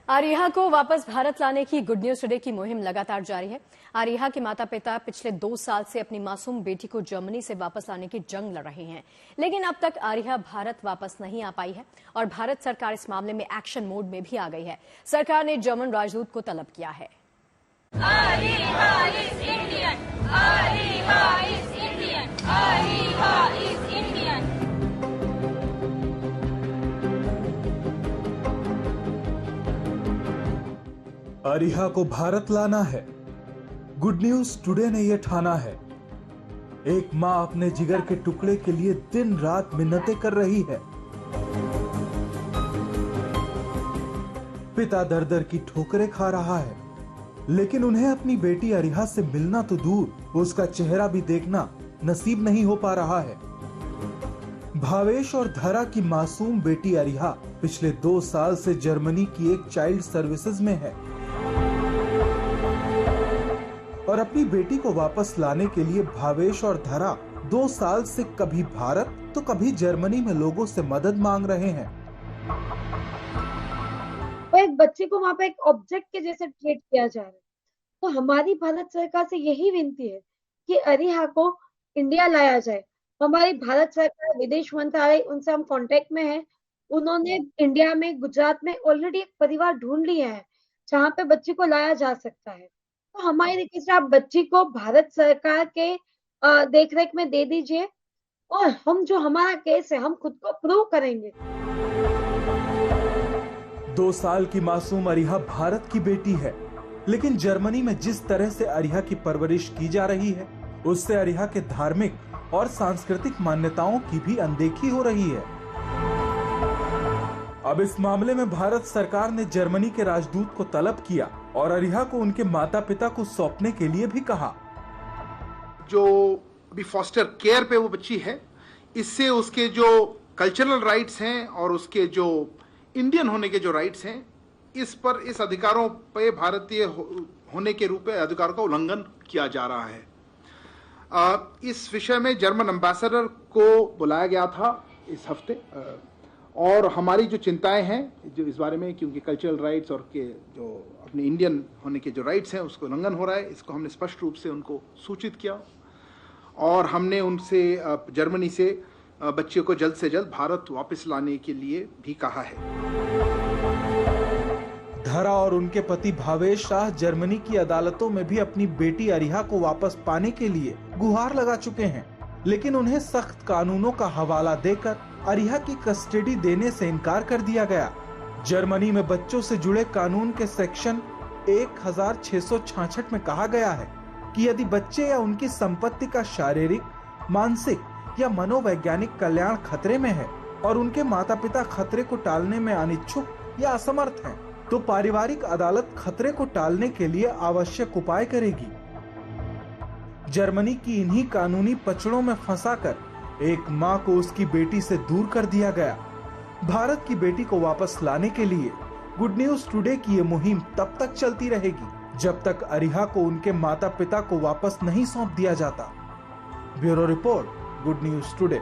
आरिहा को वापस भारत लाने की गुड न्यूज टुडे की मुहिम लगातार जारी है। आरिहा के माता पिता पिछले 2 साल से अपनी मासूम बेटी को जर्मनी से वापस लाने की जंग लड़ रहे हैं, लेकिन अब तक आरिहा भारत वापस नहीं आ पाई है और भारत सरकार इस मामले में एक्शन मोड में भी आ गई है। सरकार ने जर्मन राजदूत को तलब किया है। Ariha is Indian, Ariha is Indian, Ariha is Indian. Ariha को भारत लाना है। गुड न्यूज टुडे ने यह ठाना है। एक मां अपने जिगर के टुकड़े के लिए दिन रात मिन्नतें कर रही है। पिता दर दर की ठोकरें खा रहा है, लेकिन उन्हें अपनी बेटी आरिहा से मिलना तो दूर, उसका चेहरा भी देखना नसीब नहीं हो पा रहा है। भावेश और धरा की मासूम बेटी आरिहा पिछले 2 साल से जर्मनी की एक चाइल्ड सर्विसेज में है और अपनी बेटी को वापस लाने के लिए भावेश और धरा 2 साल से कभी भारत तो कभी जर्मनी में लोगों से मदद मांग रहे हैं। तो एक बच्चे को वहाँ पे एक ऑब्जेक्ट के जैसे ट्रीट किया जा रहा है। तो हमारी भारत सरकार से यही विनती है कि आरिहा को इंडिया लाया जाए। हमारी भारत सरकार, विदेश मंत्रालय, उनसे हम कांटेक्ट में हैं। उन्होंने इंडिया में, गुजरात में ऑलरेडी एक परिवार ढूंढ लिया है जहाँ पे बच्ची को लाया जा सकता है। तो हमारी रिक्वेस्ट है, आप बच्ची को भारत सरकार के देखरेख में दे दीजिए और हम जो हमारा केस है हम खुद को प्रूव करेंगे। 2 साल की मासूम आरिहा भारत की बेटी है, लेकिन जर्मनी में जिस तरह से आरिहा की परवरिश की जा रही है, उससे आरिहा के धार्मिक और सांस्कृतिक मान्यताओं की भी अनदेखी हो रही है। अब इस मामले में भारत सरकार ने जर्मनी के राजदूत को तलब किया और आरिहा को उनके माता पिता को सौंपने के लिए भी कहा। जो अभी फॉस्टर केयर पे वो बच्ची है, इससे उसके जो कल्चरल राइट्स हैं और उसके जो इंडियन होने के जो राइट्स हैं, इस अधिकारों पे भारतीय होने के रूप में अधिकारों का उल्लंघन किया जा रहा है। इस विषय में जर्मन एम्बेसडर को बुलाया गया था इस हफ्ते, और हमारी जो चिंताएं हैं जो इस बारे में, क्योंकि कल्चरल राइट्स और के जो अपने इंडियन होने के जो राइट्स हैं उसको उल्लंघन हो रहा है, इसको हमने स्पष्ट रूप से उनको सूचित किया और हमने उनसे जर्मनी से बच्चे को जल्द से जल्द भारत वापस लाने के लिए भी कहा है। धरा और उनके पति भावेश शाह जर्मनी की अदालतों में भी अपनी बेटी आरिहा को वापस पाने के लिए गुहार लगा चुके हैं, लेकिन उन्हें सख्त कानूनों का हवाला देकर आरिहा की कस्टडी देने से इनकार कर दिया गया। जर्मनी में बच्चों से जुड़े कानून के सेक्शन 1666 में कहा गया है कि यदि बच्चे या उनकी संपत्ति का शारीरिक, मानसिक या मनोवैज्ञानिक कल्याण खतरे में है और उनके माता पिता खतरे को टालने में अनिच्छुक या असमर्थ हैं, तो पारिवारिक अदालत खतरे को टालने के लिए आवश्यक उपाय करेगी। जर्मनी की इन्हीं कानूनी पचड़ों में फंसाकर एक मां को उसकी बेटी से दूर कर दिया गया। भारत की बेटी को वापस लाने के लिए गुड न्यूज टुडे की ये मुहिम तब तक चलती रहेगी जब तक आरिहा को उनके माता पिता को वापस नहीं सौंप दिया जाता। Bureau report, good news today.